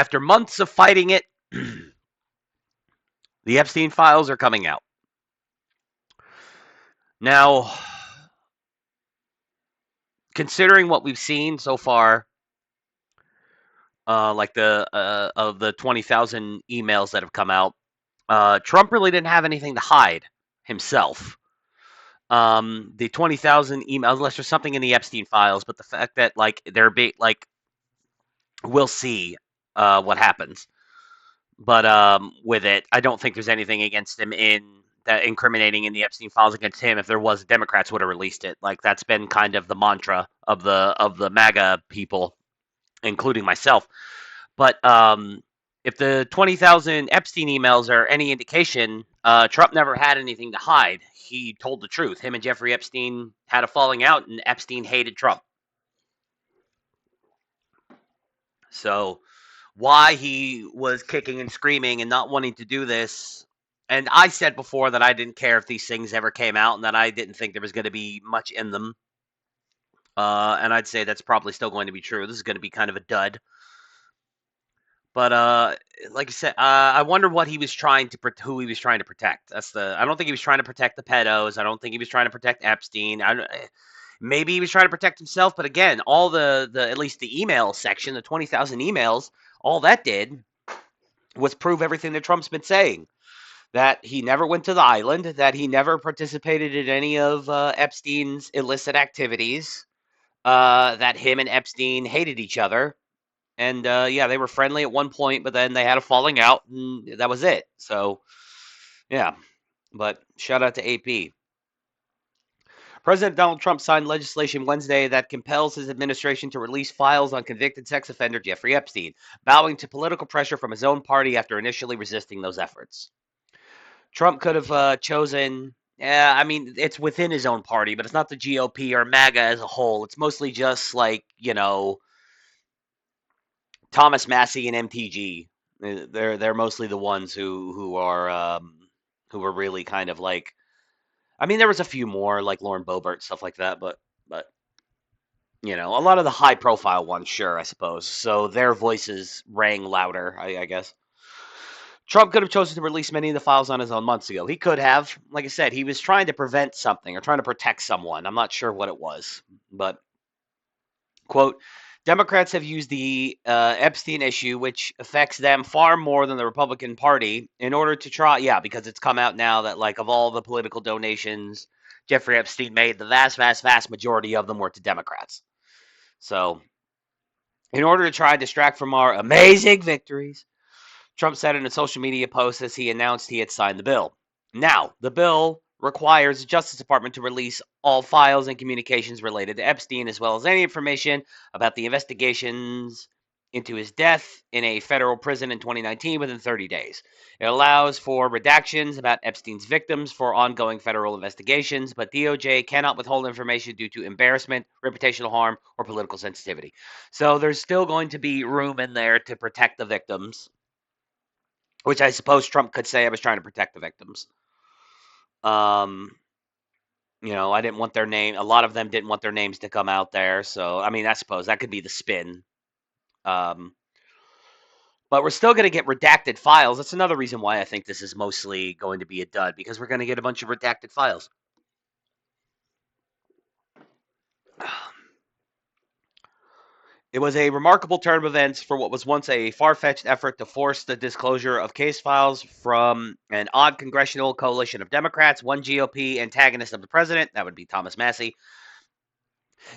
After months of fighting it, the Epstein files are coming out. Now, considering what we've seen so far, like the of the 20,000 emails that have come out, Trump really didn't have anything to hide himself. The 20,000 emails, unless there's something in the Epstein files, but the fact that like they're like, we'll see what happens. But with it, I don't think there's anything against him in that incriminating in the Epstein files against him. If there was, Democrats would have released it. Like that's been kind of the mantra of the MAGA people, including myself. But if the 20,000 Epstein emails are any indication, Trump never had anything to hide. He told the truth. Him and Jeffrey Epstein had a falling out, and Epstein hated Trump. So why he was kicking and screaming and not wanting to do this. And I said before that I didn't care if these things ever came out and that I didn't think there was going to be much in them. And I'd say that's probably still going to be true. This is going to be kind of a dud. But like I said, I wonder what he was trying to who he was trying to protect. That's the. I don't think he was trying to protect the pedos. I don't think he was trying to protect Epstein. Maybe he was trying to protect himself. But again, all the at least the email section, the 20,000 emails, all that did was prove everything that Trump's been saying. That he never went to the island. That he never participated in any of Epstein's illicit activities. That him and Epstein hated each other. And yeah, they were friendly at one point, but then they had a falling out, and that was it. So, yeah. But shout out to AP. President Donald Trump signed legislation Wednesday that compels his administration to release files on convicted sex offender Jeffrey Epstein, bowing to political pressure from his own party after initially resisting those efforts. Trump could have chosen. Yeah, I mean, it's within his own party, but it's not the GOP or MAGA as a whole. It's mostly just like, Thomas Massey and MTG. They're mostly the ones who are really kind of like. I mean, there was a few more like Lauren Boebert, stuff like that, but a lot of the high profile ones, sure, I suppose. So their voices rang louder, I guess. Trump could have chosen to release many of the files on his own months ago. He could have. Like I said, he was trying to prevent something or trying to protect someone. I'm not sure what it was. But, quote, Democrats have used the Epstein issue, which affects them far more than the Republican Party, in order to try. Yeah, because it's come out now that, like, of all the political donations Jeffrey Epstein made, the vast, vast, vast majority of them were to Democrats. So, in order to try to distract from our amazing victories, Trump said in a social media post as he announced he had signed the bill. Now, the bill requires the Justice Department to release all files and communications related to Epstein, as well as any information about the investigations into his death in a federal prison in 2019 within 30 days. It allows for redactions about Epstein's victims for ongoing federal investigations, but DOJ cannot withhold information due to embarrassment, reputational harm, or political sensitivity. So there's still going to be room in there to protect the victims, which I suppose Trump could say I was trying to protect the victims. Um, I didn't want their name. A lot of them didn't want their names to come out there. So, I mean, I suppose that could be the spin. Um, but we're still going to get redacted files. That's another reason why I think this is mostly going to be a dud, because we're going to get a bunch of redacted files. It was a remarkable turn of events for what was once a far-fetched effort to force the disclosure of case files from an odd congressional coalition of Democrats, one GOP antagonist of the president, that would be Thomas Massey,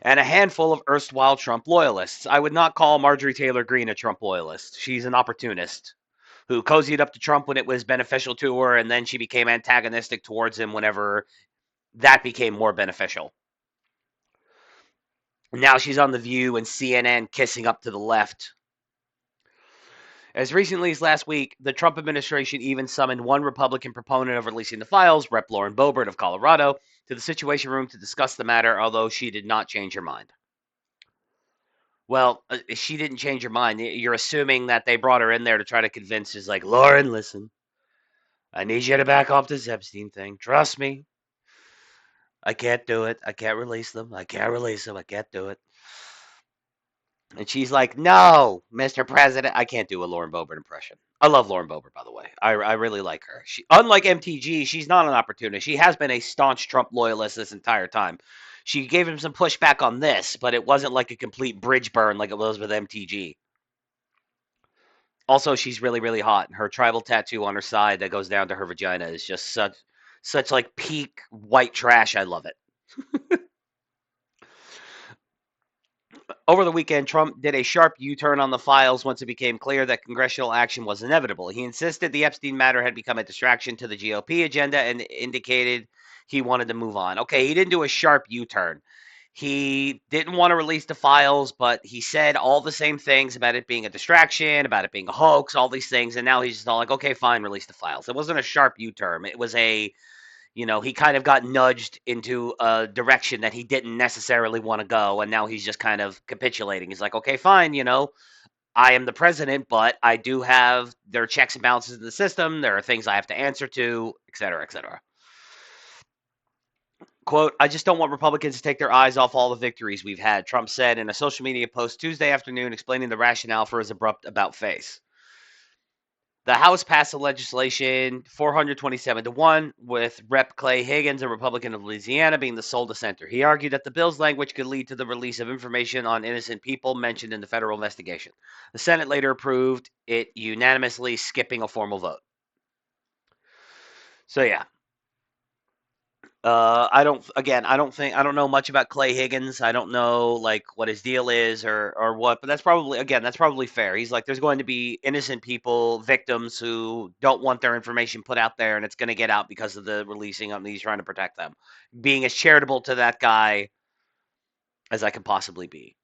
and a handful of erstwhile Trump loyalists. I would not call Marjorie Taylor Greene a Trump loyalist. She's an opportunist who cozied up to Trump when it was beneficial to her, and then she became antagonistic towards him whenever that became more beneficial. Now she's on The View and CNN kissing up to the left. As recently as last week, the Trump administration even summoned one Republican proponent of releasing the files, Rep. Lauren Boebert of Colorado, to the Situation Room to discuss the matter, although she did not change her mind. Well, she didn't change her mind. You're assuming that they brought her in there to try to convince us, like, Lauren, listen, I need you to back off this Epstein thing. Trust me. I can't do it. I can't release them. I can't do it. And she's like, "No, Mr. President." I can't do a Lauren Boebert impression. I love Lauren Boebert, by the way. I really like her. She, unlike MTG, she's not an opportunist. She has been a staunch Trump loyalist this entire time. She gave him some pushback on this, but it wasn't like a complete bridge burn like it was with MTG. Also, she's really, really hot. Her tribal tattoo on her side that goes down to her vagina is just such like peak white trash. I love it. Over the weekend, Trump did a sharp U turn on the files once it became clear that congressional action was inevitable. He insisted the Epstein matter had become a distraction to the GOP agenda and indicated he wanted to move on. Okay, he didn't do a sharp U turn. He didn't want to release the files, but he said all the same things about it being a distraction, about it being a hoax, all these things. And now he's just all like, okay, fine, release the files. It wasn't a sharp U turn. It was a, he kind of got nudged into a direction that he didn't necessarily want to go, and now he's just kind of capitulating. He's like, okay, fine, I am the president, but I do have there are checks and balances in the system. There are things I have to answer to, et cetera, et cetera. Quote, I just don't want Republicans to take their eyes off all the victories we've had, Trump said in a social media post Tuesday afternoon explaining the rationale for his abrupt about face. The House passed the legislation 427 to 1, with Rep. Clay Higgins, a Republican of Louisiana, being the sole dissenter. He argued that the bill's language could lead to the release of information on innocent people mentioned in the federal investigation. The Senate later approved it unanimously, skipping a formal vote. So, yeah, I don't know much about Clay Higgins. I don't know like what his deal is or what, but that's probably fair. He's like, there's going to be innocent people, victims who don't want their information put out there, and it's going to get out because of the releasing of these trying to protect them. Being as charitable to that guy as I can possibly be.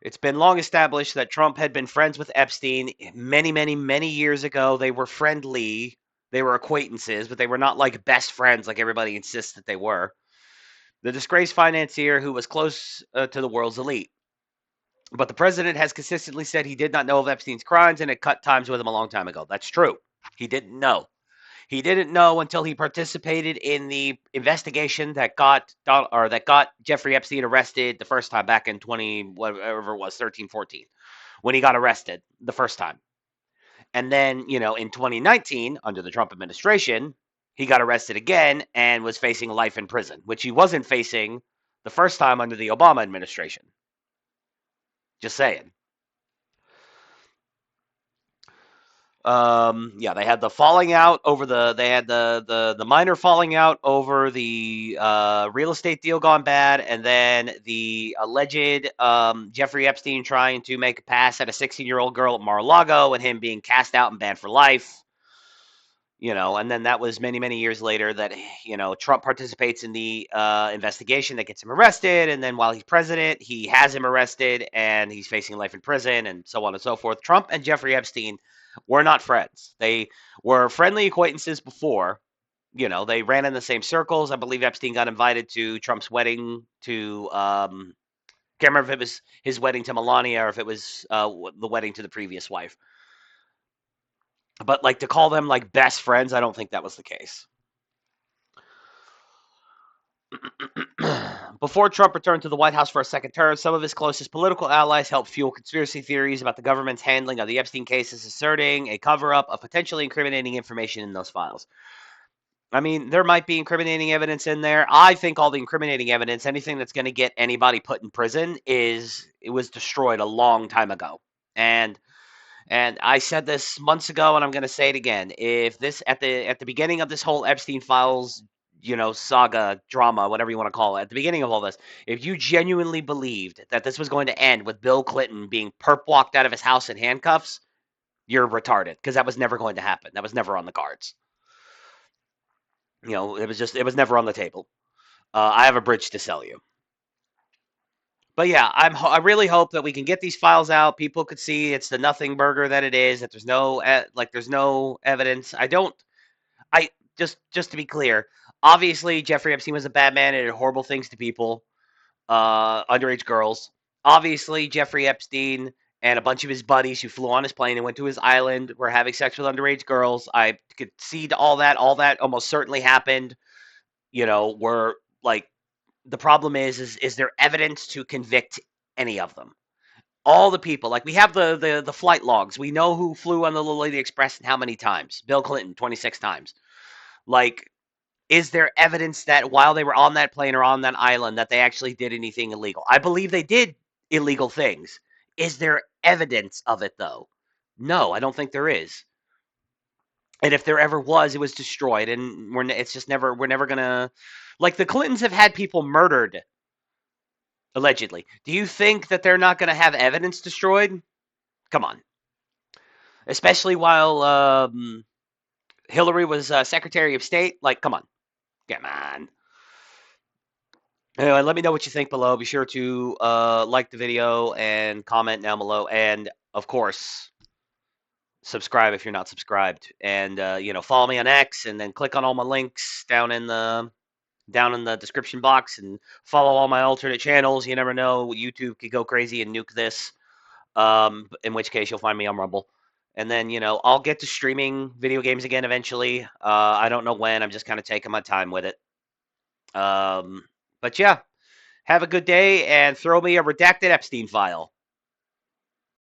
It's been long established that Trump had been friends with Epstein many, many, many years ago. They were friendly. They were acquaintances, but they were not like best friends like everybody insists that they were. The disgraced financier who was close to the world's elite. But the president has consistently said he did not know of Epstein's crimes and had cut ties with him a long time ago. That's true. He didn't know. He didn't know until he participated in the investigation that got Jeffrey Epstein arrested the first time back in 20 whatever it was 13 14 when he got arrested the first time. And then, in 2019 under the Trump administration, he got arrested again and was facing life in prison, which he wasn't facing the first time under the Obama administration. Just saying. Yeah, they had the falling out over they had the minor falling out over the real estate deal gone bad, and then the alleged Jeffrey Epstein trying to make a pass at a 16-year-old girl at Mar-a-Lago and him being cast out and banned for life. And then that was many, many years later that, Trump participates in the investigation that gets him arrested. And then while he's president, he has him arrested and he's facing life in prison and so on and so forth. Trump and Jeffrey Epstein were not friends. They were friendly acquaintances before. They ran in the same circles. I believe Epstein got invited to Trump's wedding to, can't remember if it was his wedding to Melania or if it was the wedding to the previous wife. But like to call them like best friends, I don't think that was the case. Before Trump returned to the White House for a second term, some of his closest political allies helped fuel conspiracy theories about the government's handling of the Epstein cases, asserting a cover up of potentially incriminating information in those files. I mean, there might be incriminating evidence in there. I think all the incriminating evidence, anything that's going to get anybody put in prison, it was destroyed a long time ago. And I said this months ago, and I'm going to say it again. If this at the beginning of this whole Epstein files, saga, drama, whatever you want to call it, at the beginning of all this, if you genuinely believed that this was going to end with Bill Clinton being perp walked out of his house in handcuffs, you're retarded because that was never going to happen. That was never on the cards. It was never on the table. I have a bridge to sell you. But yeah, I really hope that we can get these files out. People could see it's the nothing burger that it is. That there's no evidence. I just to be clear. Obviously, Jeffrey Epstein was a bad man and did horrible things to people, underage girls. Obviously, Jeffrey Epstein and a bunch of his buddies who flew on his plane and went to his island were having sex with underage girls. I could see all that. All that almost certainly happened. Were like the problem is there evidence to convict any of them? All the people, like we have the flight logs. We know who flew on the Lily Express and how many times. Bill Clinton, 26 times. Like, is there evidence that while they were on that plane or on that island that they actually did anything illegal? I believe they did illegal things. Is there evidence of it though? No, I don't think there is. And if there ever was, it was destroyed, and it's just never. We're never gonna. Like the Clintons have had people murdered allegedly. Do you think that they're not gonna have evidence destroyed? Come on, especially while Hillary was Secretary of State. Like, come on. Anyway, let me know what you think below. Be sure to like the video and comment down below, and of course, subscribe if you're not subscribed, and follow me on X, and then click on all my links down in the description box, and follow all my alternate channels. You never know, YouTube could go crazy and nuke this. In which case, you'll find me on Rumble. And then, I'll get to streaming video games again eventually. I don't know when. I'm just kind of taking my time with it. But yeah, have a good day and throw me a redacted Epstein file.